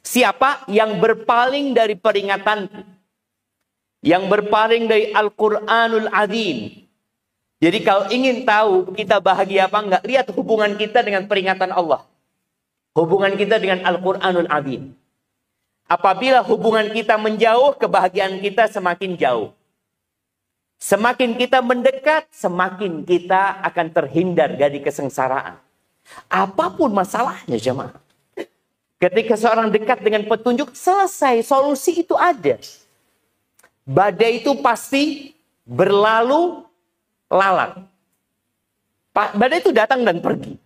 Siapa yang berpaling dari peringatanku, yang berpaling dari Al-Quranul Azim. Jadi kalau ingin tahu kita bahagia apa enggak, lihat hubungan kita dengan peringatan Allah. Hubungan kita dengan Al-Quranul Azim. Apabila hubungan kita menjauh, kebahagiaan kita semakin jauh. Semakin kita mendekat, semakin kita akan terhindar dari kesengsaraan. Apapun masalahnya, jemaah. Ketika seorang dekat dengan petunjuk, selesai, solusi itu ada. Badai itu pasti berlalu lalang. Badai itu datang dan pergi.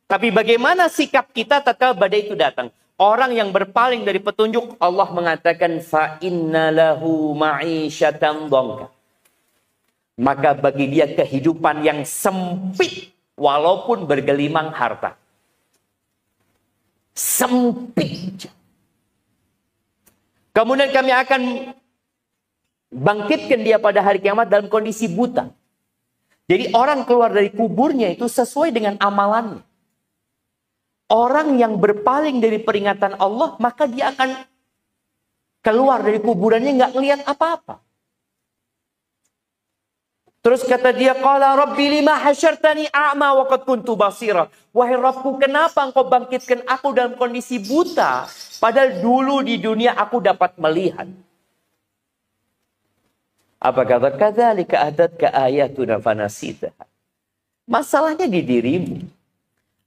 Tapi bagaimana sikap kita tatkala badai itu datang? Orang yang berpaling dari petunjuk, Allah mengatakan fa inna lahu ma'isyatan dhanka. Maka bagi dia kehidupan yang sempit walaupun bergelimang harta. Sempit. Kemudian kami akan bangkitkan dia pada hari kiamat dalam kondisi buta. Jadi orang keluar dari kuburnya itu sesuai dengan amalannya. Orang yang berpaling dari peringatan Allah, maka dia akan keluar dari kuburannya nggak ngelihat apa-apa. Terus kata dia, qala rabbi lima hasyartani a'ma wa qad kuntu basira. Wahai Rabbku, kenapa engkau bangkitkan aku dalam kondisi buta, padahal dulu di dunia aku dapat melihat. Apa kata? Kadzalika atatka ayatuna fanasitaha. Masalahnya di dirimu.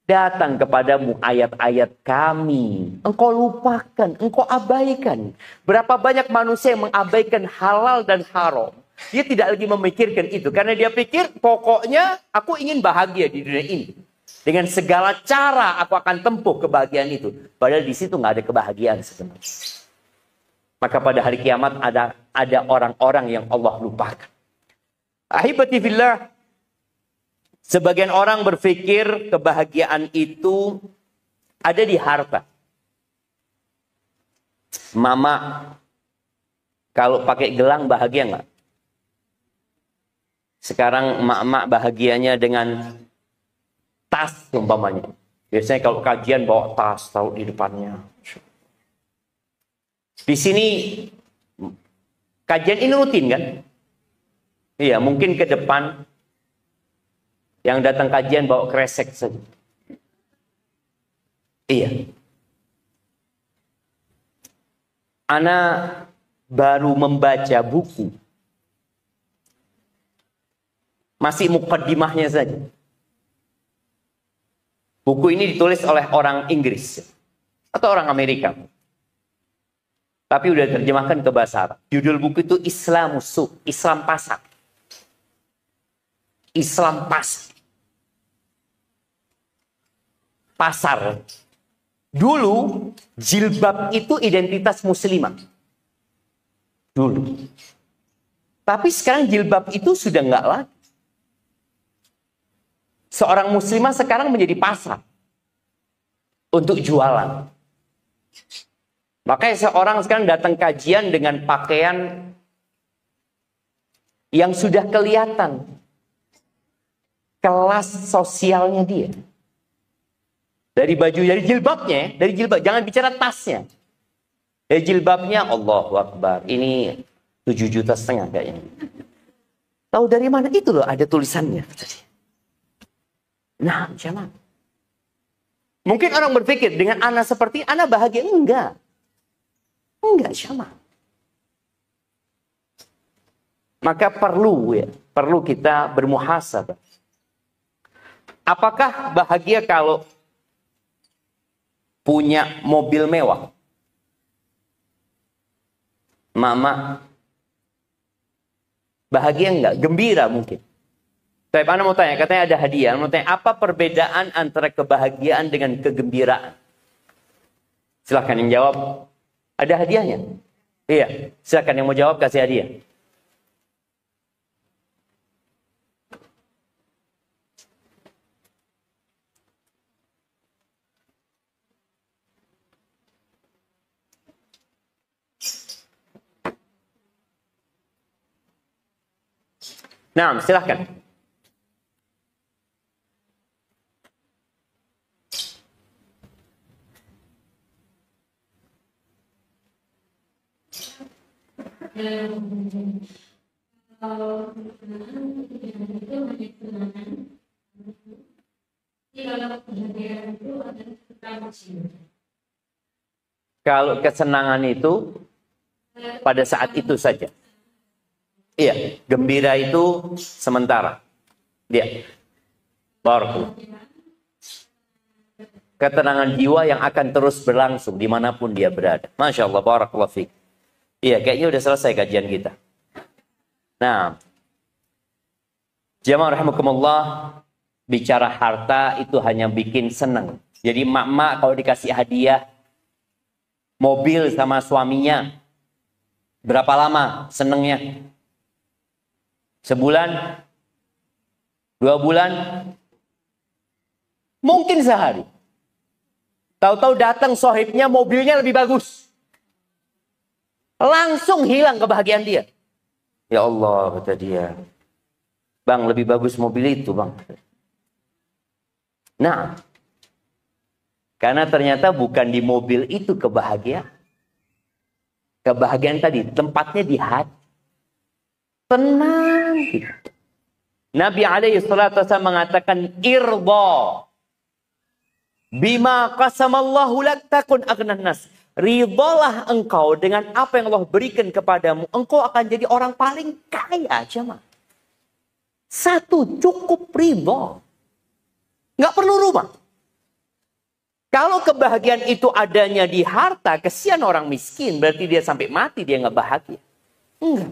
Datang kepadamu ayat-ayat kami. Engkau lupakan, engkau abaikan. Berapa banyak manusia yang mengabaikan halal dan haram. Dia tidak lagi memikirkan itu. Karena dia pikir pokoknya aku ingin bahagia di dunia ini. Dengan segala cara aku akan tempuh kebahagiaan itu. Padahal di situ nggak ada kebahagiaan sebenarnya. Maka pada hari kiamat ada orang-orang yang Allah lupakan. Ahibati fillah. Sebagian orang berpikir kebahagiaan itu ada di harta. Mama kalau pakai gelang bahagia nggak? Sekarang emak-emak bahagianya dengan tas umpamanya. Biasanya kalau kajian bawa tas taruh di depannya. Di sini kajian ini rutin kan? Iya, mungkin ke depan yang datang kajian bawa kresek saja. Iya. Ana baru membaca buku. Masih mukaddimahnya saja. Buku ini ditulis oleh orang Inggris atau orang Amerika. Tapi udah terjemahkan ke bahasa Arab. Judul buku itu Islam Suq, Islam Pasar. Islam Pasar. Pasar. Dulu jilbab itu identitas muslimah. Dulu. Tapi sekarang jilbab itu sudah enggak lagi. Seorang muslimah sekarang menjadi pasar untuk jualan. Makanya seorang sekarang datang kajian dengan pakaian yang sudah kelihatan kelas sosialnya dia. Dari baju, dari jilbabnya, dari jilbab, jangan bicara tasnya. Dari jilbabnya, Allahu Akbar, ini 7,5 juta kayaknya. Tahu dari mana? Itu loh ada tulisannya. Nah, jemaah. Mungkin orang berpikir dengan anak seperti anak bahagia. Enggak. Enggak, jemaah. Maka perlu kita bermuhasabah. Apakah bahagia kalau punya mobil mewah? Mama bahagia enggak? Gembira mungkin. Tapi Anda mau tanya, katanya ada hadiah. Mau tanya, apa perbedaan antara kebahagiaan dengan kegembiraan? Silahkan yang jawab. Ada hadiahnya? Iya, silahkan yang mau jawab kasih hadiah. Nah, silahkan. Kalau kesenangan itu pada saat itu saja. Iya, gembira itu sementara. Dia. Barakallah. Ketenangan jiwa yang akan terus berlangsung dimanapun dia berada. Masya Allah, barakallah fiik. Iya, kayaknya udah selesai kajian kita. Nah, jamaah rahimakumullah, bicara harta itu hanya bikin senang. Jadi mak-mak kalau dikasih hadiah mobil sama suaminya, berapa lama senengnya? Sebulan? 2 bulan? Mungkin sehari. Tahu-tahu datang sohibnya, mobilnya lebih bagus. Langsung hilang kebahagiaan dia. Ya Allah, kata dia. Bang, lebih bagus mobil itu, bang. Nah, karena ternyata bukan di mobil itu kebahagiaan. Kebahagiaan tadi, tempatnya di hati. Tenang gitu. Nabi SAW mengatakan, irba bima qasamallahu lak takun aghnan nas. Ridhalah engkau dengan apa yang Allah berikan kepadamu. Engkau akan jadi orang paling kaya, jemaah. Satu, cukup ridha. Nggak perlu rumah. Kalau kebahagiaan itu adanya di harta, kesian orang miskin. Berarti dia sampai mati, dia nggak bahagia. Enggak.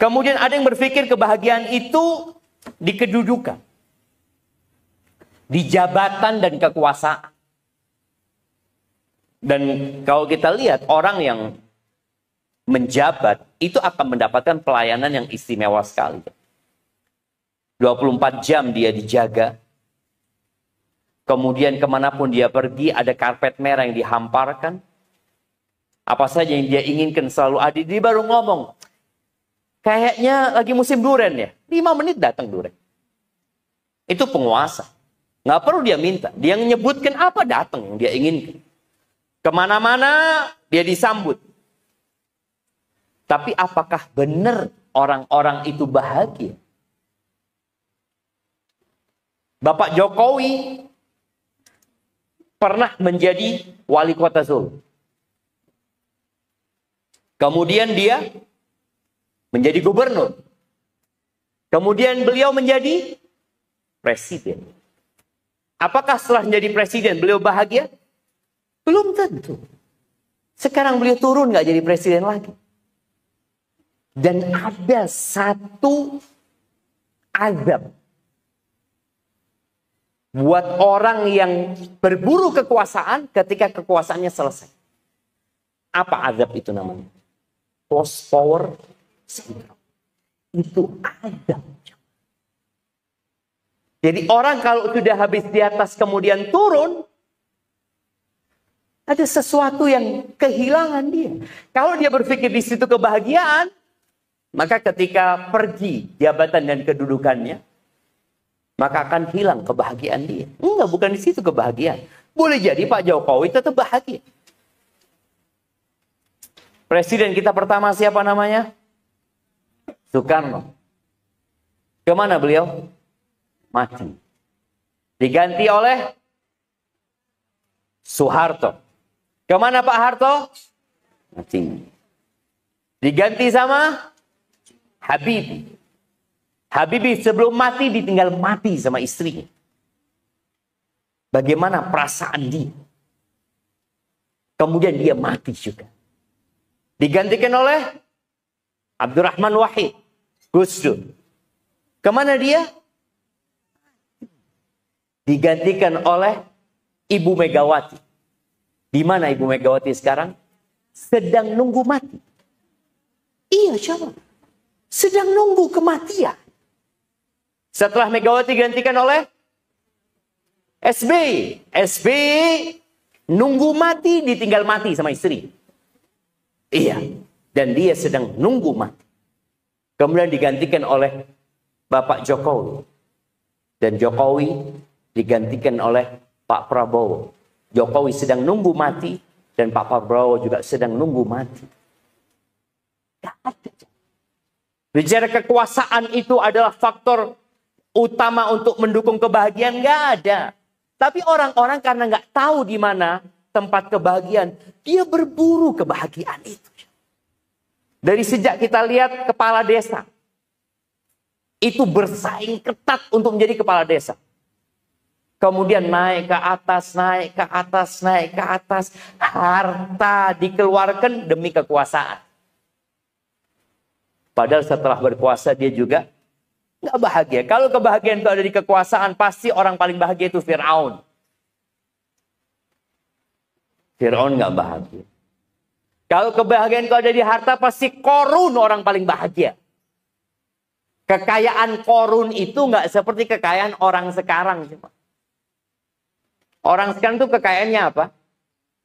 Kemudian ada yang berpikir kebahagiaan itu di kedudukan. Di jabatan dan kekuasaan. Dan kalau kita lihat orang yang menjabat itu akan mendapatkan pelayanan yang istimewa sekali. 24 jam dia dijaga. Kemudian kemanapun dia pergi ada karpet merah yang dihamparkan. Apa saja yang dia inginkan selalu ada. Dia baru ngomong, kayaknya lagi musim duren ya. 5 menit datang duren. Itu penguasa. Nggak perlu dia minta. Dia menyebutkan apa datang yang dia inginkan. Kemana-mana dia disambut. Tapi apakah benar orang-orang itu bahagia? Bapak Jokowi pernah menjadi wali kota Solo. Kemudian dia menjadi gubernur. Kemudian beliau menjadi presiden. Apakah setelah menjadi presiden beliau bahagia? Belum tentu. Sekarang beliau turun nggak jadi presiden lagi. Dan ada satu azab buat orang yang berburu kekuasaan ketika kekuasaannya selesai. Apa azab itu namanya? Post power syndrome. Itu azab. Jadi orang kalau sudah habis di atas kemudian turun, ada sesuatu yang kehilangan dia. Kalau dia berpikir di situ kebahagiaan, maka ketika pergi jabatan dan kedudukannya, maka akan hilang kebahagiaan dia. Enggak, bukan di situ kebahagiaan. Boleh jadi Pak Jokowi tetap bahagia. Presiden kita pertama siapa namanya? Soekarno. Kemana beliau? Mati. Diganti oleh Soeharto. Kemana Pak Harto? Mati. Diganti sama Habibie. Habibie sebelum mati ditinggal mati sama istrinya. Bagaimana perasaan dia? Kemudian dia mati juga. Digantikan oleh Abdurrahman Wahid, Gus Dur. Kemana dia? Digantikan oleh Ibu Megawati. Di mana Ibu Megawati sekarang? Sedang nunggu mati. Iya, coba. Sedang nunggu kematian. Setelah Megawati digantikan oleh SBY. SBY nunggu mati, ditinggal mati sama istri. Iya. Dan dia sedang nunggu mati. Kemudian digantikan oleh Bapak Jokowi. Dan Jokowi digantikan oleh Pak Prabowo. Jokowi sedang nunggu mati. Dan Pak Prabowo juga sedang nunggu mati. Bicara kekuasaan itu adalah faktor utama untuk mendukung kebahagiaan, nggak ada. Tapi orang-orang karena nggak tahu di mana tempat kebahagiaan, dia berburu kebahagiaan itu. Dari sejak kita lihat kepala desa, itu bersaing ketat untuk menjadi kepala desa. Kemudian naik ke atas, naik ke atas, naik ke atas. Harta dikeluarkan demi kekuasaan. Padahal setelah berkuasa dia juga nggak bahagia. Kalau kebahagiaan itu ada di kekuasaan, pasti orang paling bahagia itu Fir'aun. Fir'aun nggak bahagia. Kalau kebahagiaan itu ada di harta, pasti Korun orang paling bahagia. Kekayaan Korun itu nggak seperti kekayaan orang sekarang. Orang sekarang itu kekayaannya apa?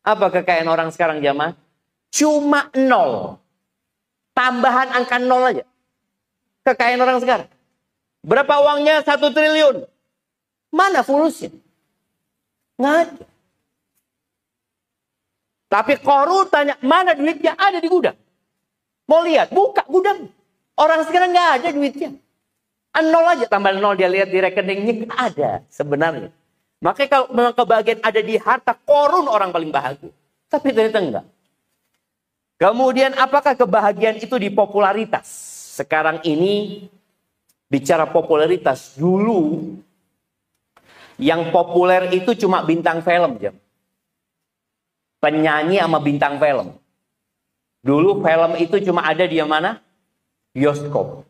Apa kekayaan orang sekarang jamaah? Cuma 0. Tambahan angka 0 aja. Kekayaan orang sekarang. Berapa uangnya? 1 triliun. Mana fulusnya? Nggak ada. Tapi Korun tanya, mana duitnya? Ada di gudang. Mau lihat? Buka gudang. Orang sekarang nggak ada duitnya. 0 aja, tambah 0 dia lihat di rekeningnya. Nggak ada sebenarnya. Makanya kalau memang kebahagiaan ada di harta, Korun orang paling bahagia. Tapi ternyata enggak. Kemudian apakah kebahagiaan itu di popularitas? Sekarang ini bicara popularitas. Dulu yang populer itu cuma bintang film. Penyanyi sama bintang film. Dulu film itu cuma ada di mana? Bioskop.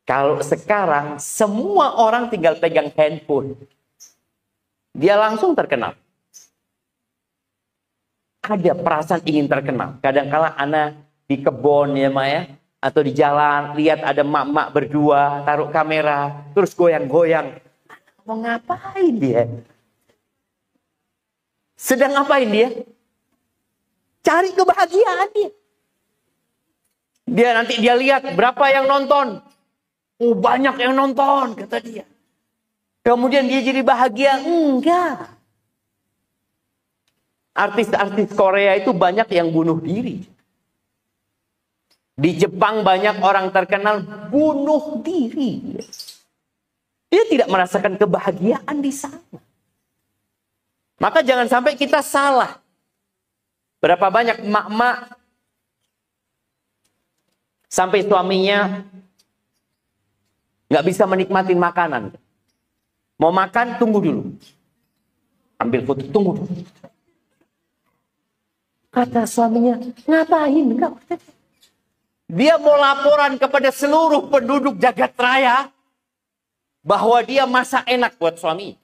Kalau sekarang semua orang tinggal pegang handphone. Dia langsung terkenal. Ada perasaan ingin terkenal. Kadang-kala anak di kebun ya Maya, atau di jalan lihat ada mak-mak berdua taruh kamera terus goyang-goyang. Mau ngapain dia? Sedang ngapain dia? Cari kebahagiaan dia. Nanti dia lihat berapa yang nonton. Oh, banyak yang nonton kata dia. Kemudian dia jadi bahagia? Enggak. Artis-artis Korea itu banyak yang bunuh diri. Di Jepang banyak orang terkenal bunuh diri. Dia tidak merasakan kebahagiaan di sana. Maka jangan sampai kita salah. Berapa banyak emak-emak sampai suaminya nggak bisa menikmati makanan. Mau makan, tunggu dulu. Ambil foto, tunggu dulu. Kata suaminya, ngapain? Dia mau laporan kepada seluruh penduduk jagat raya bahwa dia masak enak buat suami.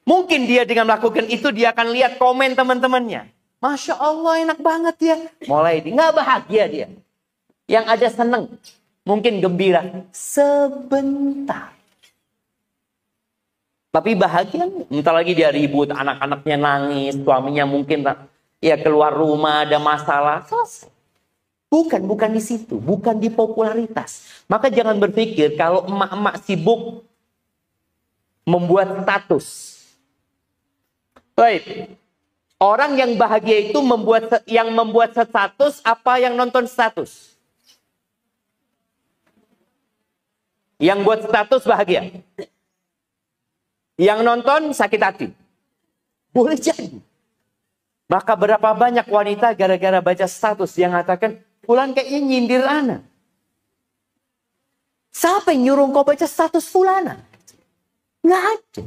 Mungkin dia dengan melakukan itu, dia akan lihat komen teman-temannya. Masya Allah, enak banget ya. Mulai dia nggak bahagia dia. Yang ada seneng. Mungkin gembira. Sebentar. Tapi bahagia, entah lagi dia ribut, anak-anaknya nangis, suaminya mungkin ya keluar rumah ada masalah, selesai. Bukan di situ, bukan di popularitas. Maka jangan berpikir kalau emak-emak sibuk membuat status. Baik, orang yang bahagia itu membuat status apa yang nonton status? Yang buat status bahagia. Yang nonton sakit hati. Boleh jadi. Maka berapa banyak wanita gara-gara baca status yang mengatakan, Fulan kayaknya nyindir ana. Siapa yang nyuruh kau baca status Fulana? Nggak ada.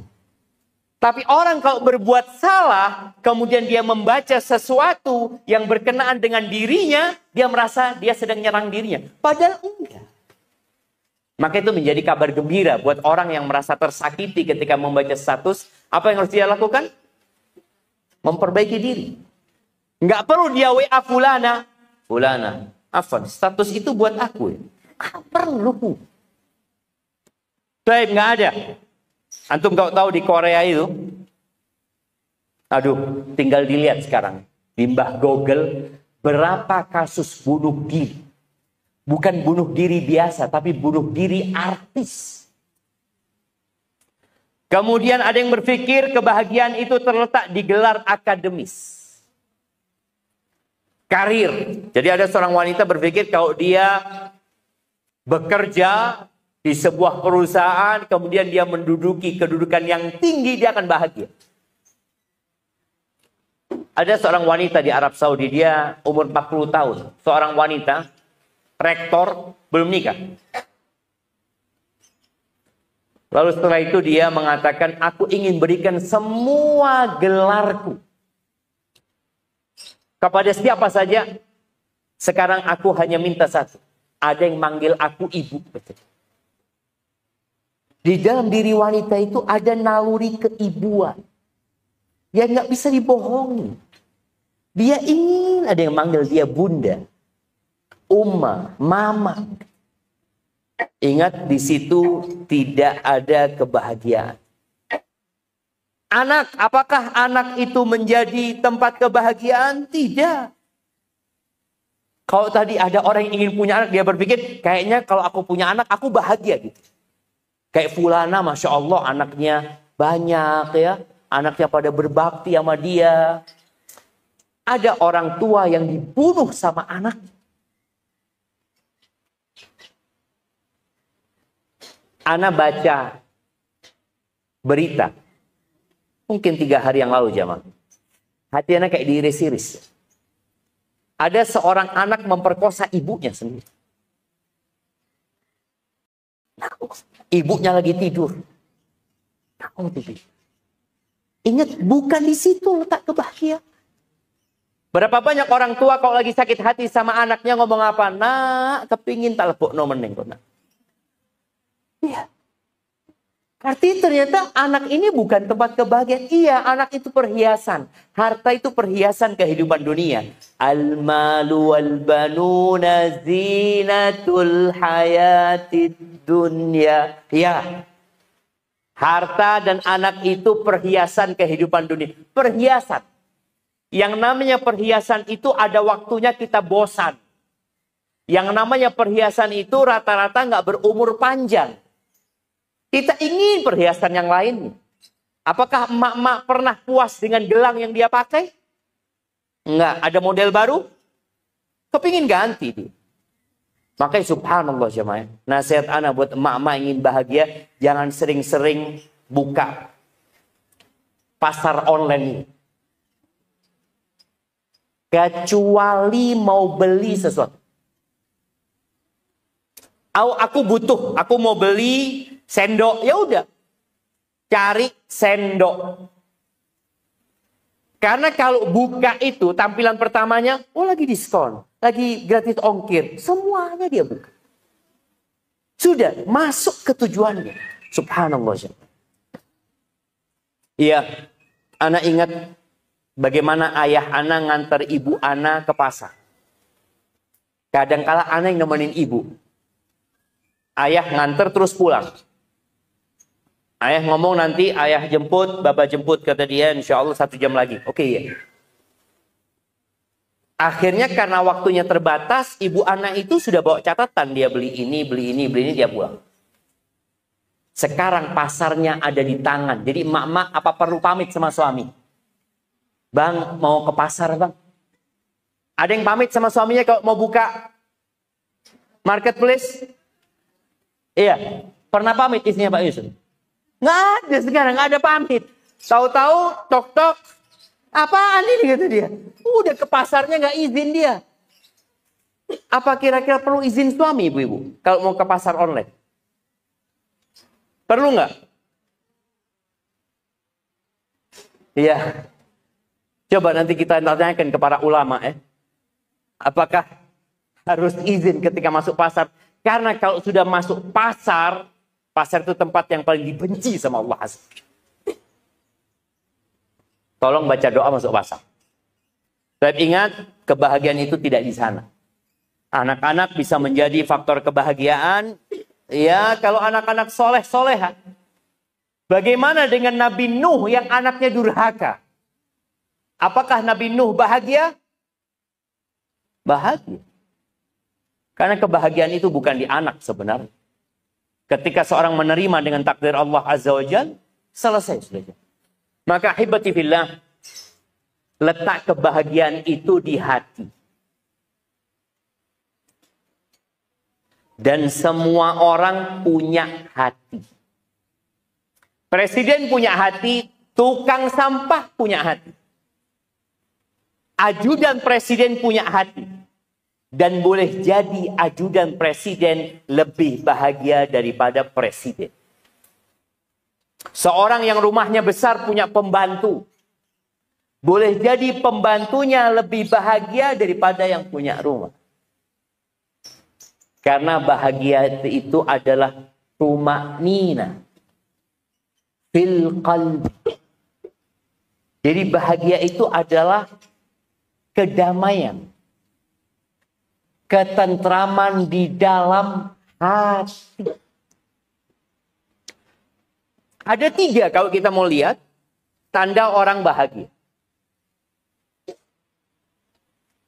Tapi orang kalau berbuat salah, kemudian dia membaca sesuatu yang berkenaan dengan dirinya, dia merasa dia sedang nyerang dirinya. Padahal enggak. Maka itu menjadi kabar gembira buat orang yang merasa tersakiti ketika membaca status. Apa yang harus dia lakukan? Memperbaiki diri. Nggak perlu dia WA Fulana. Fulana, afwan, status itu buat aku. Nggak perlu. Baik, nggak ada. Antum kau tahu di Korea itu? Aduh, tinggal dilihat sekarang. Di Mbah Google, berapa kasus bunuh diri. Bukan bunuh diri biasa, tapi bunuh diri artis. Kemudian ada yang berpikir kebahagiaan itu terletak di gelar akademis. Karir. Jadi ada seorang wanita berpikir kalau dia bekerja di sebuah perusahaan, kemudian dia menduduki kedudukan yang tinggi, dia akan bahagia. Ada seorang wanita di Arab Saudi, dia umur 40 tahun. Seorang wanita, rektor, belum nikah. Lalu setelah itu dia mengatakan, aku ingin berikan semua gelarku kepada siapa saja. Sekarang aku hanya minta satu. Ada yang manggil aku ibu. Di dalam diri wanita itu ada naluri keibuan yang nggak bisa dibohongi. Dia ingin ada yang manggil dia bunda, umma, mama. Ingat, di situ tidak ada kebahagiaan. Anak, apakah anak itu menjadi tempat kebahagiaan? Tidak. Kalau tadi ada orang yang ingin punya anak, dia berpikir, kayaknya kalau aku punya anak, aku bahagia gitu. Kayak fulana, Masya Allah, anaknya banyak ya. Anaknya pada berbakti sama dia. Ada orang tua yang dibunuh sama anak. Ana baca berita. Mungkin 3 hari yang lalu jamaah. Hati anak kayak diiris-iris. Ada seorang anak memperkosa ibunya sendiri. Ibunya lagi tidur. Ingat, bukan di situ letak kebahagiaan. Berapa banyak orang tua kalau lagi sakit hati sama anaknya ngomong apa? Nak, kepingin tak lepuk no meneng kok nak. Iya. Artinya ternyata anak ini bukan tempat kebahagiaan. Iya, anak itu perhiasan. Harta itu perhiasan kehidupan dunia. Al-malu wal-banuna zinatul hayatid dunya. Ya. Harta dan anak itu perhiasan kehidupan dunia. Perhiasan. Yang namanya perhiasan itu ada waktunya kita bosan. Yang namanya perhiasan itu rata-rata nggak berumur panjang. Kita ingin perhiasan yang lain. Apakah emak-emak pernah puas dengan gelang yang dia pakai? Enggak. Ada model baru? Kepingin ganti dia. Makanya subhanallah jemaah. Nasihat anak buat emak-emak ingin bahagia. Jangan sering-sering buka pasar online ini. Kecuali mau beli sesuatu. Aku butuh, aku mau beli sendok, ya udah. Cari sendok. Karena kalau buka itu tampilan pertamanya, oh lagi diskon, lagi gratis ongkir, semuanya dia buka. Sudah masuk ke tujuannya. Subhanallah. Iya, anak ingat bagaimana ayah anak ngantar ibu anak ke pasar. Kadangkala anak yang nemenin ibu. Ayah nganter terus pulang. Ayah ngomong nanti ayah jemput, bapak jemput, kata dia insya Allah 1 jam lagi. Oke ya. Akhirnya karena waktunya terbatas, ibu anak itu sudah bawa catatan. Dia beli ini, dia pulang. Sekarang pasarnya ada di tangan. Jadi emak-emak apa perlu pamit sama suami? Bang, mau ke pasar bang. Ada yang pamit sama suaminya kalau mau buka marketplace? Iya, pernah pamit istrinya Pak Yusuf? Nggak ada sekarang, nggak ada pamit. Tahu-tahu, tok-tok, apaan ini kata dia? Udah ke pasarnya nggak izin dia. Apa kira-kira perlu izin suami ibu-ibu kalau mau ke pasar online? Perlu nggak? Iya. Coba nanti kita tanyakan ke para ulama ya. Apakah harus izin ketika masuk pasar? Karena kalau sudah masuk pasar, pasar itu tempat yang paling dibenci sama Allah. Tolong baca doa masuk pasar. Tapi ingat, kebahagiaan itu tidak di sana. Anak-anak bisa menjadi faktor kebahagiaan. Ya, kalau anak-anak soleh-soleha. Bagaimana dengan Nabi Nuh yang anaknya durhaka? Apakah Nabi Nuh bahagia? Bahagia. Karena kebahagiaan itu bukan di anak sebenarnya. Ketika seorang menerima dengan takdir Allah Azza wa Jalla, selesai sudah. Maka hibati fillah, letak kebahagiaan itu di hati. Dan semua orang punya hati. Presiden punya hati, tukang sampah punya hati. Ajudan presiden punya hati. Dan boleh jadi ajudan presiden lebih bahagia daripada presiden. Seorang yang rumahnya besar punya pembantu. Boleh jadi pembantunya lebih bahagia daripada yang punya rumah. Karena bahagia itu adalah tuma'nina fil qalbi. Jadi bahagia itu adalah kedamaian, ketentraman di dalam hati. Ada 3 kalau kita mau lihat tanda orang bahagia.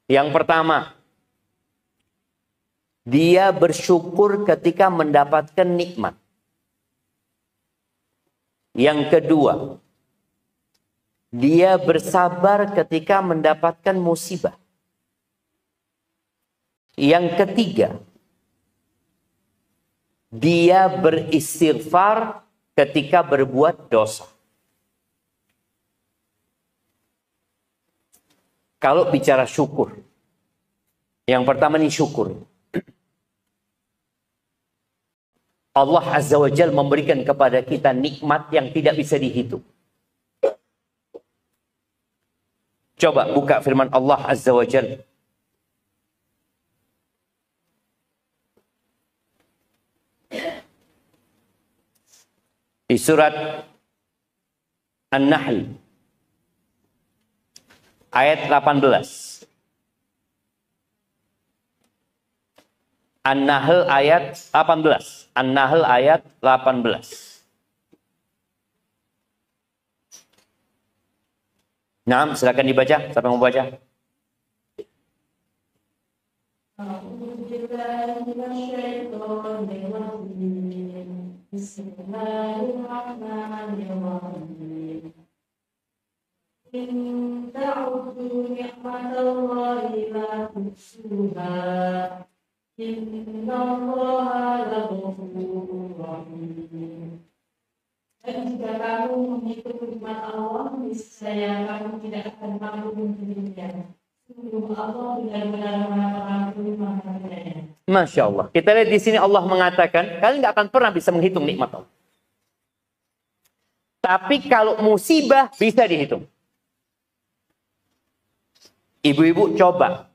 Yang pertama, dia bersyukur ketika mendapatkan nikmat. Yang kedua, dia bersabar ketika mendapatkan musibah. Yang ketiga, dia beristighfar ketika berbuat dosa. Kalau bicara syukur, yang pertama nih syukur. Allah Azza wa Jalla memberikan kepada kita nikmat yang tidak bisa dihitung. Coba buka firman Allah Azza wa Jalla. Di surat An-Nahl ayat 18. An-Nahl ayat 18. An-Nahl ayat 18. Nah, silakan dibaca. Siapa yang mau baca? Bismillahirrahmanirrahim. In ta'udhu ni'matallahi la tuhsuha. Innallaha laghafurur rahim. Dan jika kamu menghitung nikmat Allah, niscaya kamu tidak akan mampu menghitungnya. Sungguh Allah benar-benar Maha Pengampun, Maha Penyayang. Masya Allah. Kita lihat di sini Allah mengatakan, kalian nggak akan pernah bisa menghitung nikmat Allah. Tapi kalau musibah bisa dihitung. Ibu-ibu coba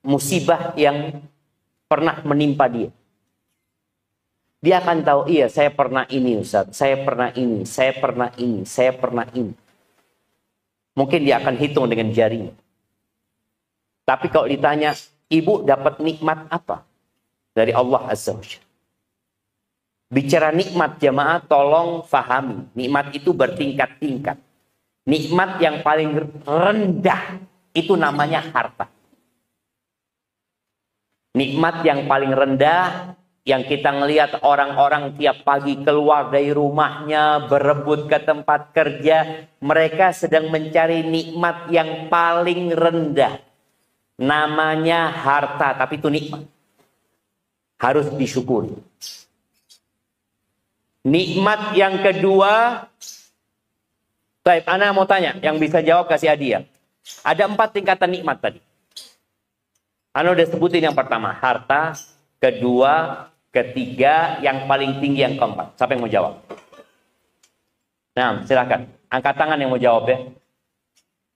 musibah yang pernah menimpa dia. Dia akan tahu, iya saya pernah ini Ustaz, saya pernah ini, saya pernah ini, saya pernah ini. Mungkin dia akan hitung dengan jarinya. Tapi kalau ditanya, ibu dapat nikmat apa dari Allah Azza wa Jalla? Bicara nikmat jamaah, tolong fahami. Nikmat itu bertingkat-tingkat. Nikmat yang paling rendah itu namanya harta. Nikmat yang paling rendah yang kita ngelihat orang-orang tiap pagi keluar dari rumahnya berebut ke tempat kerja, mereka sedang mencari nikmat yang paling rendah. Namanya harta, tapi itu nikmat. Harus disyukuri. Nikmat yang kedua, baik, Ana mau tanya, yang bisa jawab kasih hadiah. Ada 4 tingkatan nikmat tadi. Ana udah sebutin yang pertama, harta. Kedua, ketiga, yang paling tinggi yang keempat. Siapa yang mau jawab? Nah, silakan. Angkat tangan yang mau jawab ya.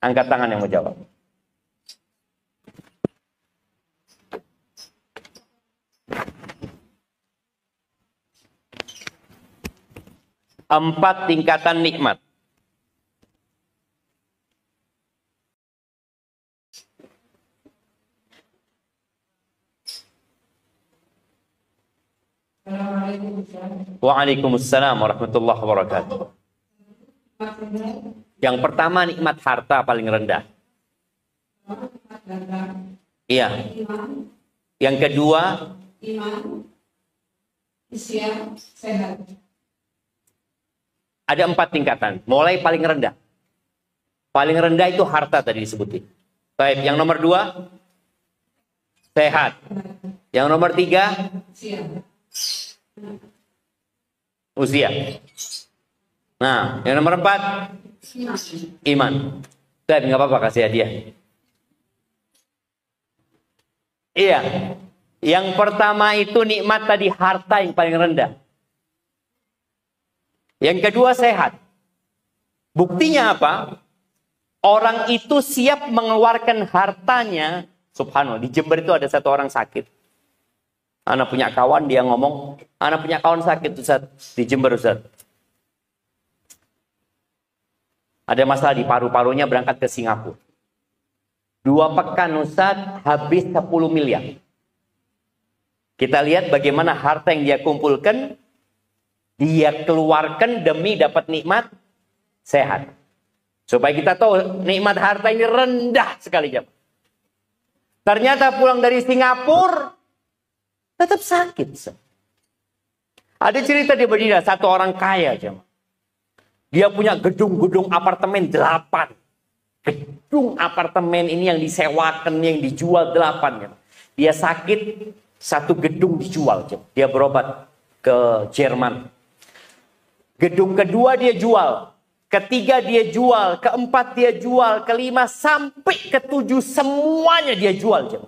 Angkat tangan yang mau jawab. Empat tingkatan nikmat. Waalaikumsalam warahmatullahi wabarakatuh. Yang pertama nikmat harta paling rendah. Iya. Yang kedua Iman, Islam, sehat. Ada 4 tingkatan. Mulai paling rendah. Paling rendah itu harta tadi disebutin. Baik, yang nomor 2 sehat. Yang nomor 3, usia. Nah, yang nomor 4, iman. Dan nggak apa-apa kasih hadiah. Iya. Yang pertama itu nikmat tadi, harta yang paling rendah. Yang kedua sehat. Buktinya apa? Orang itu siap mengeluarkan hartanya. Subhanallah, di Jember itu ada satu orang sakit. Anak punya kawan, dia ngomong, anak punya kawan sakit Ustaz, di Jember Ustaz. Ada masalah di paru-parunya, berangkat ke Singapura. 2 pekan Ustaz, habis 10 miliar. Kita lihat bagaimana harta yang dia kumpulkan, dia keluarkan demi dapat nikmat sehat. Supaya kita tahu nikmat harta ini rendah sekali jemaah. Ternyata pulang dari Singapura tetap sakit. Ada cerita di Madinah, satu orang kaya jemaah. Dia punya gedung-gedung apartemen 8. Gedung apartemen ini yang disewakan, yang dijual 8 jemaah. Dia sakit, satu gedung dijual jemaah. Dia berobat ke Jerman. Gedung kedua dia jual. Ketiga dia jual, keempat dia jual, kelima sampai ke-7 semuanya dia jual.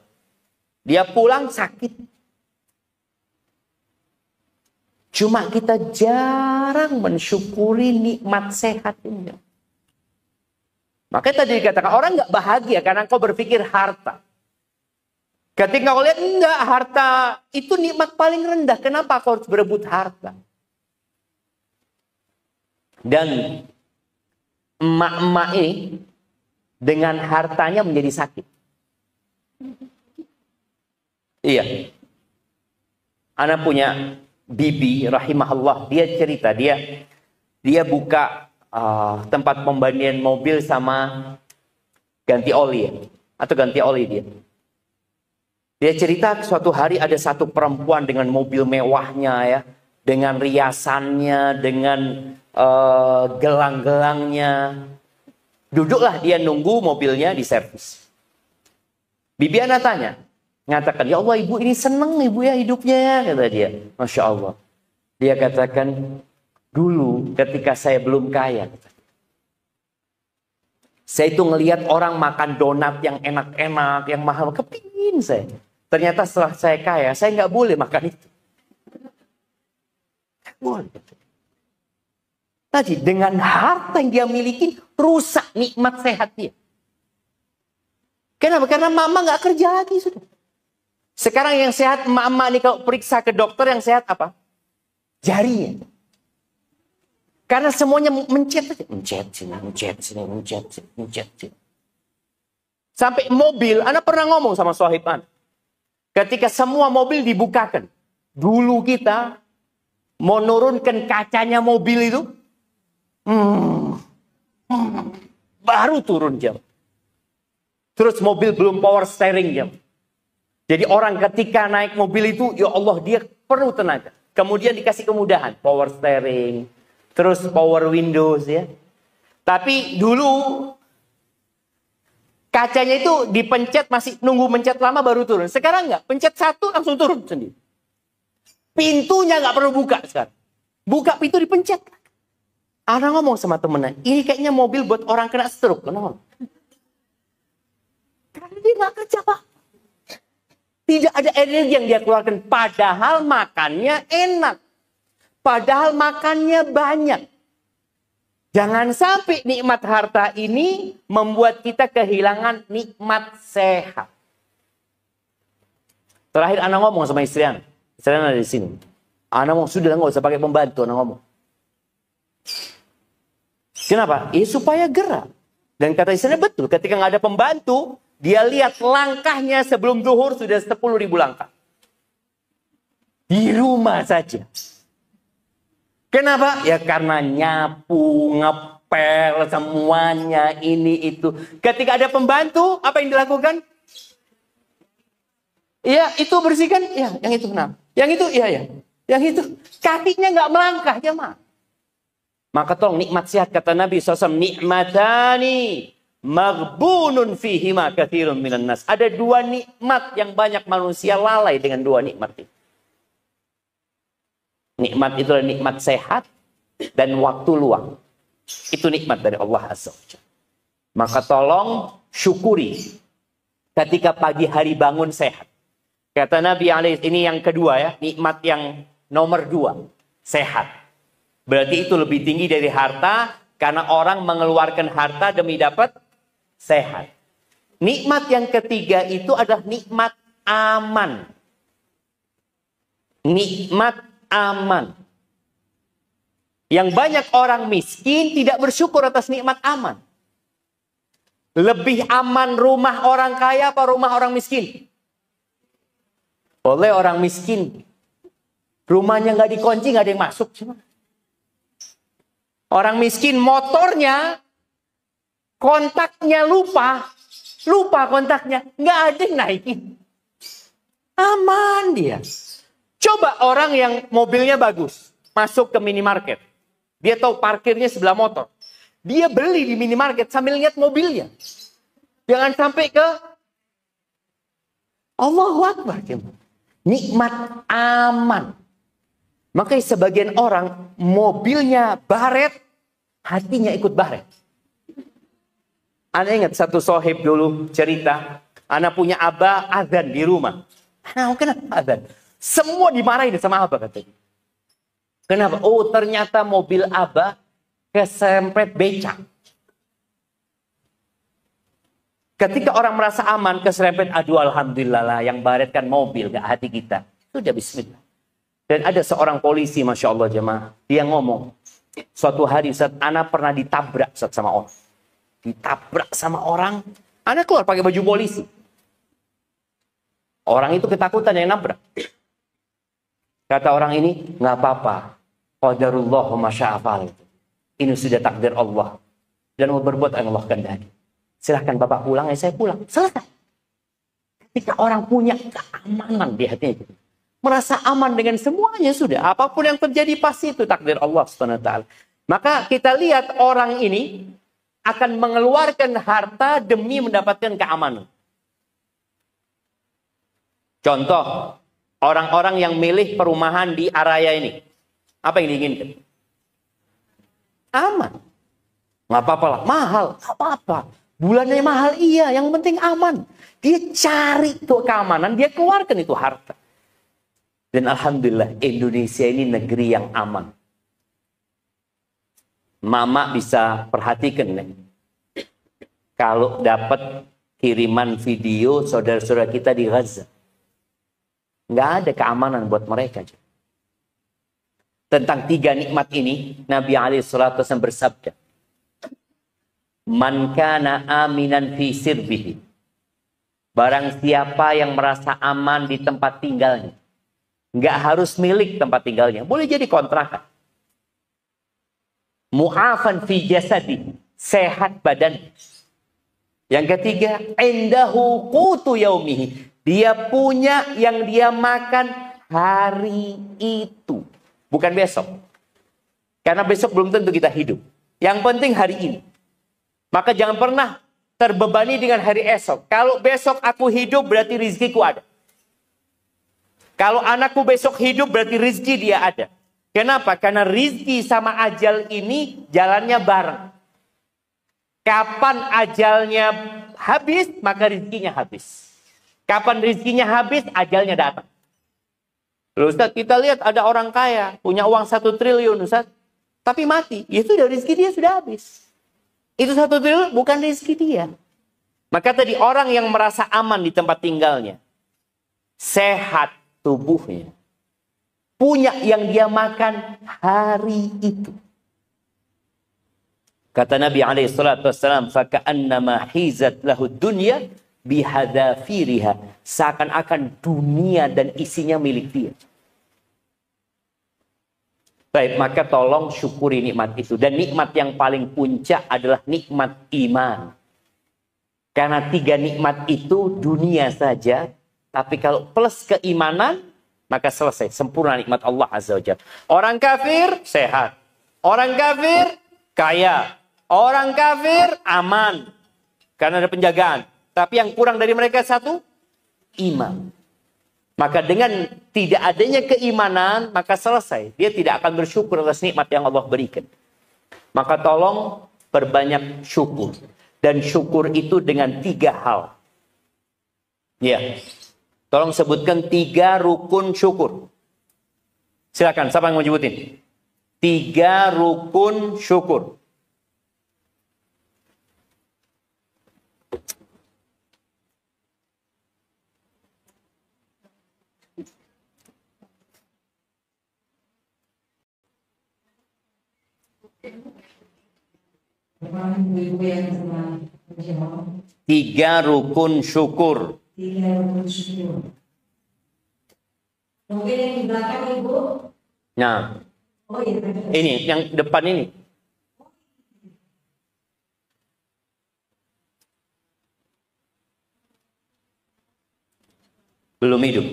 Dia pulang sakit. Cuma kita jarang mensyukuri nikmat sehat ini. Makanya tadi dikatakan orang nggak bahagia karena kau berpikir harta. Ketika kau lihat enggak, harta itu nikmat paling rendah. Kenapa kau harus berebut harta? Dan emak-emak ini dengan hartanya menjadi sakit. Iya. Anak punya bibi rahimahullah, dia cerita, dia buka tempat pembandingan mobil sama ganti oli atau ganti oli dia. Dia cerita suatu hari ada satu perempuan dengan mobil mewahnya ya, dengan riasannya, dengan gelang-gelangnya. Duduklah dia nunggu mobilnya diservis. Bibi anak tanya, ngatakan, ya Allah ibu ini seneng ibu ya hidupnya ya, kata dia. Masya Allah. Dia katakan, dulu ketika saya belum kaya, saya itu ngelihat orang makan donat yang enak-enak, yang mahal, kepingin saya. Ternyata setelah saya kaya, saya nggak boleh makan itu. Boleh. Tadi dengan harta yang dia miliki, rusak nikmat sehat dia. Kenapa? Karena mama nggak kerja lagi sudah. Sekarang yang sehat, mama nih kalau periksa ke dokter yang sehat apa? Jarinya. Karena semuanya mencet aja. Mencet sini. Sampai mobil, Anda pernah ngomong sama sohib Anda. Ketika semua mobil dibukakan. Dulu kita mau nurunkan kacanya mobil itu. Baru turun jam. Terus mobil belum power steering jam. Jadi orang ketika naik mobil itu, ya Allah dia perlu tenaga. Kemudian dikasih kemudahan, power steering, terus power windows ya. Tapi dulu kacanya itu dipencet masih nunggu mencet lama baru turun. Sekarang enggak, pencet satu langsung turun sendiri. Pintunya enggak perlu buka sekarang. Buka pintu dipencet. Ana ngomong sama temennya, ini kayaknya mobil buat orang kena stroke. Kenapa? Karena dia nggak kerja pak. Tidak ada energi yang dia keluarkan. Padahal makannya enak. Padahal makannya banyak. Jangan sampai nikmat harta ini membuat kita kehilangan nikmat sehat. Terakhir Ana ngomong sama istri Ana. Istri Ana ada di sini. Ana ngomong, sudah nggak usah pakai pembantu. Ana ngomong. Kenapa? Supaya gerak. Dan kata istrinya betul. Ketika nggak ada pembantu, dia lihat langkahnya sebelum zuhur sudah 10.000 langkah. Di rumah saja. Kenapa? Ya karena nyapu, ngepel, semuanya ini itu. Ketika ada pembantu, apa yang dilakukan? Iya, itu bersihkan. Ya, yang itu kenapa? Yang itu, iya ya. Yang itu, kakinya nggak melangkah, jemaah. Maka tolong nikmat sehat, kata Nabi SAW, nikmatani maghbunun fihima katsirun minan nas. Ada dua nikmat yang banyak manusia lalai dengan dua nikmat itu. Nikmat itu adalah nikmat sehat dan waktu luang. Itu nikmat dari Allah Azza wa Jalla. Maka tolong syukuri ketika pagi hari bangun sehat. Kata Nabi alaihi, ini yang kedua ya, nikmat yang nomor 2, sehat. Berarti itu lebih tinggi dari harta, karena orang mengeluarkan harta demi dapat sehat. Nikmat yang ketiga itu adalah nikmat aman. Nikmat aman. Yang banyak orang miskin tidak bersyukur atas nikmat aman. Lebih aman rumah orang kaya apa rumah orang miskin? Oleh orang miskin. Rumahnya nggak dikunci, nggak ada yang masuk. Orang miskin motornya, kontaknya lupa kontaknya, nggak ada yang naikin. Aman dia. Coba orang yang mobilnya bagus, masuk ke minimarket. Dia tahu parkirnya sebelah motor. Dia beli di minimarket sambil lihat mobilnya. Jangan sampai ke Allahu Akbar. Nikmat aman. Makanya sebagian orang mobilnya baret, hatinya ikut baret. Ana ingat satu sohib dulu cerita, ana punya abah azan di rumah. Nah, kenapa azan? Semua dimarahin sama abah katanya. Kenapa? Oh, ternyata mobil abah kesempet becak. Ketika orang merasa aman, keserempet, aduh alhamdulillah lah, yang baret kan mobil, gak hati kita. Sudah bismillah. Dan ada seorang polisi, Masya Allah jemaah, dia ngomong, suatu hari Ustaz, ana pernah ditabrak Ustaz, sama orang. Ditabrak sama orang, ana keluar pakai baju polisi. Orang itu ketakutan yang nabrak. Kata orang ini, nggak apa-apa. Qadarullah wa masya'afal. Ini sudah takdir Allah. Dan mau berbuat yang Allah kehendaki. Silahkan Bapak pulang, ya saya pulang. Selesai. Ketika orang punya keamanan di hatinya. Merasa aman dengan semuanya sudah. Apapun yang terjadi pasti itu takdir Allah SWT. Maka kita lihat orang ini akan mengeluarkan harta demi mendapatkan keamanan. Contoh, orang-orang yang milih perumahan di area ini. Apa yang diinginkan? Aman. Nggak apa-apa lah, mahal. Nggak apa-apa. Bulannya mahal, iya. Yang penting aman. Dia cari tuh keamanan, dia keluarkan itu harta. Dan alhamdulillah, Indonesia ini negeri yang aman. Mama bisa perhatikan nih. Kalau dapat kiriman video saudara-saudara kita di Gaza. Nggak ada keamanan buat mereka. Tentang 3 nikmat ini, Nabi SAW bersabda, Man kana aminan fi sirbihi. Barang siapa yang merasa aman di tempat tinggalnya. Nggak harus milik tempat tinggalnya. Boleh jadi kontrakan. Mu'afan fi jasadi. Sehat badan. Yang ketiga, indahu qutu yaumihi. Dia punya yang dia makan hari itu. Bukan besok. Karena besok belum tentu kita hidup. Yang penting hari ini. Maka jangan pernah terbebani dengan hari esok. Kalau besok aku hidup berarti rizkiku ada. Kalau anakku besok hidup berarti rizki dia ada. Kenapa? Karena rizki sama ajal ini jalannya bareng. Kapan ajalnya habis, maka rizkinya habis. Kapan rizkinya habis, ajalnya datang. Loh Ustaz, kita lihat ada orang kaya, punya uang 1 triliun Ustaz. Tapi mati, itu udah rizki dia sudah habis. Itu 1 triliun bukan rizki dia. Maka tadi orang yang merasa aman di tempat tinggalnya. Sehat tubuhnya. Punya yang dia makan hari itu. Kata Nabi SAW, "Faka'annama hizat lahu dunya bihadafiriha." Seakan-akan dunia dan isinya milik dia. Baik, maka tolong syukuri nikmat itu. Dan nikmat yang paling puncak adalah nikmat iman. Karena 3 nikmat itu dunia saja. Tapi kalau plus keimanan, maka selesai. Sempurna nikmat Allah Azza wa Jalla. Orang kafir, sehat. Orang kafir, kaya. Orang kafir, aman. karena ada penjagaan. Tapi yang kurang dari mereka satu, iman. Maka dengan tidak adanya keimanan, maka selesai. Dia tidak akan bersyukur atas nikmat yang Allah berikan. Maka tolong perbanyak syukur. Dan syukur itu dengan 3 hal. Ya. Tolong sebutkan 3 rukun syukur. Silakan, siapa yang mau nyebutin? 3 rukun syukur. Ibu-ibu yang menjawab. 3 rukun syukur. 3 rukun syukur. Mungkin yang di belakang Ibu. Nah, Oh iya. ini yang depan ini. Belum hidup.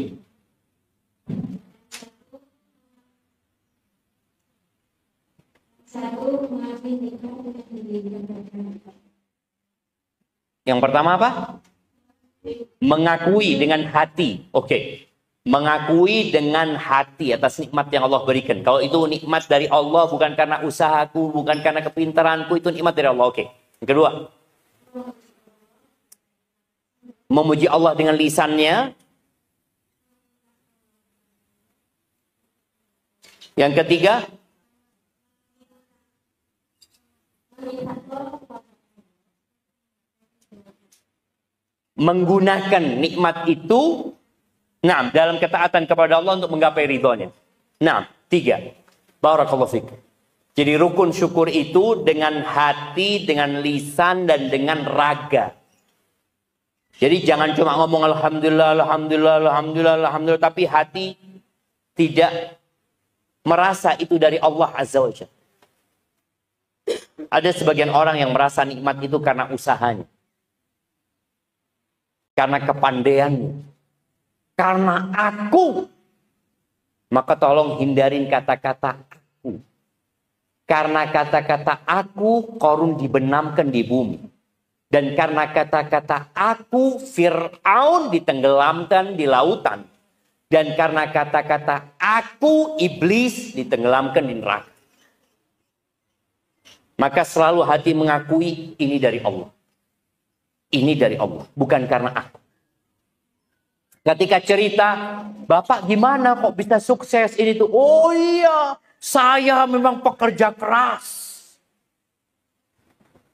Yang pertama apa? Mengakui dengan hati. Oke. Mengakui dengan hati atas nikmat yang Allah berikan. Kalau itu nikmat dari Allah, bukan karena usahaku, bukan karena kepintaranku, itu nikmat dari Allah. Oke. Yang kedua. Memuji Allah dengan lisannya. Yang ketiga. Menggunakan nikmat itu dalam ketaatan kepada Allah untuk menggapai ridhonya. 3. Barakallahu fiik. Jadi rukun syukur itu dengan hati, dengan lisan, dan dengan raga. Jadi jangan cuma ngomong alhamdulillah, alhamdulillah, alhamdulillah, alhamdulillah, tapi hati tidak merasa itu dari Allah Azza wa Jalla. Ada sebagian orang yang merasa nikmat itu karena usahanya. Karena kepandaiannya. Karena aku. Maka tolong hindarin kata-kata aku. Karena kata-kata aku, Qarun dibenamkan di bumi. Dan karena kata-kata aku, Fir'aun ditenggelamkan di lautan. Dan karena kata-kata aku, iblis ditenggelamkan di neraka. Maka selalu hati mengakui ini dari Allah. Ini dari Allah, bukan karena aku. Ketika cerita, Bapak gimana kok bisa sukses ini tuh? Oh iya, saya memang pekerja keras.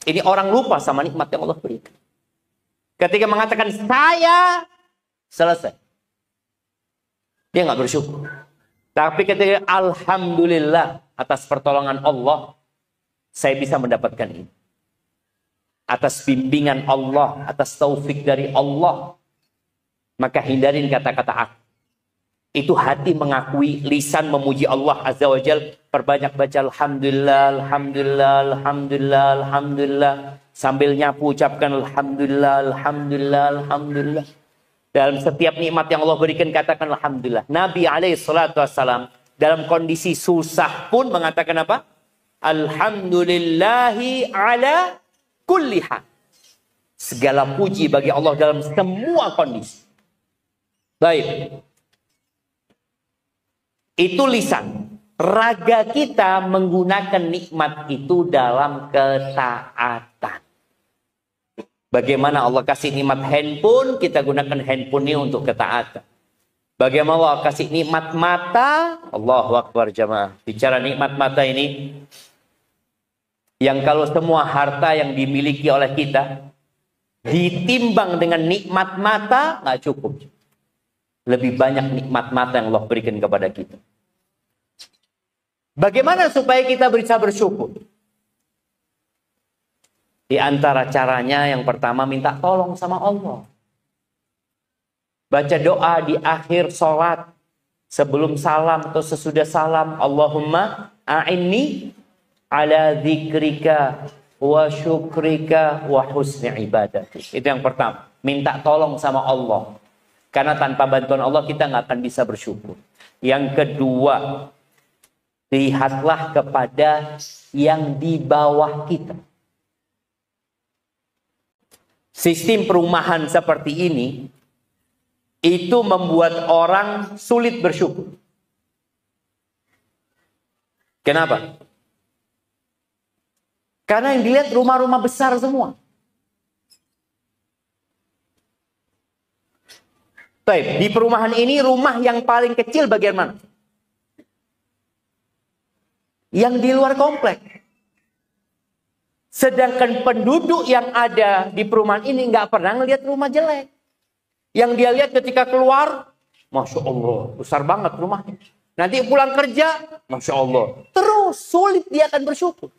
Ini orang lupa sama nikmat yang Allah berikan. Ketika mengatakan saya, selesai. Dia nggak bersyukur. Tapi ketika alhamdulillah atas pertolongan Allah, saya bisa mendapatkan ini. Atas bimbingan Allah, atas taufik dari Allah. Maka hindarin kata-kata aku. Itu hati mengakui, lisan memuji Allah Azza wa Jal. Perbanyak baca alhamdulillah, alhamdulillah, alhamdulillah, alhamdulillah. Sambil nyapu ucapkan alhamdulillah, alhamdulillah, alhamdulillah. Dalam setiap nikmat yang Allah berikan katakan alhamdulillah. Nabi SAW dalam kondisi susah pun mengatakan apa? Alhamdulillahi ala kulli hal. Segala puji bagi Allah dalam semua kondisi. Baik. Itu lisan. Raga kita menggunakan nikmat itu dalam ketaatan. Bagaimana Allah kasih nikmat handphone, kita gunakan handphone ini untuk ketaatan. Bagaimana Allah kasih nikmat mata, Allahu Akbar jamaah. Bicara nikmat mata ini, yang kalau semua harta yang dimiliki oleh kita ditimbang dengan nikmat mata, nggak cukup. Lebih banyak nikmat mata yang Allah berikan kepada kita. Bagaimana supaya kita bisa bersyukur? Di antara caranya yang pertama minta tolong sama Allah. Baca doa di akhir sholat. Sebelum salam atau sesudah salam. Allahumma a'inni ala dzikrika wa syukrika wa husni ibadati. Itu yang pertama. Minta tolong sama Allah. Karena tanpa bantuan Allah kita nggak akan bisa bersyukur. Yang kedua, lihatlah kepada yang di bawah kita. Sistem perumahan seperti ini itu membuat orang sulit bersyukur. Kenapa? Karena yang dilihat rumah-rumah besar semua. Baik, di perumahan ini rumah yang paling kecil bagian mana? Yang di luar komplek. Sedangkan penduduk yang ada di perumahan ini nggak pernah ngelihat rumah jelek. Yang dia lihat ketika keluar, Masya Allah, besar banget rumahnya. Nanti pulang kerja, Masya Allah. Terus sulit dia akan bersyukur.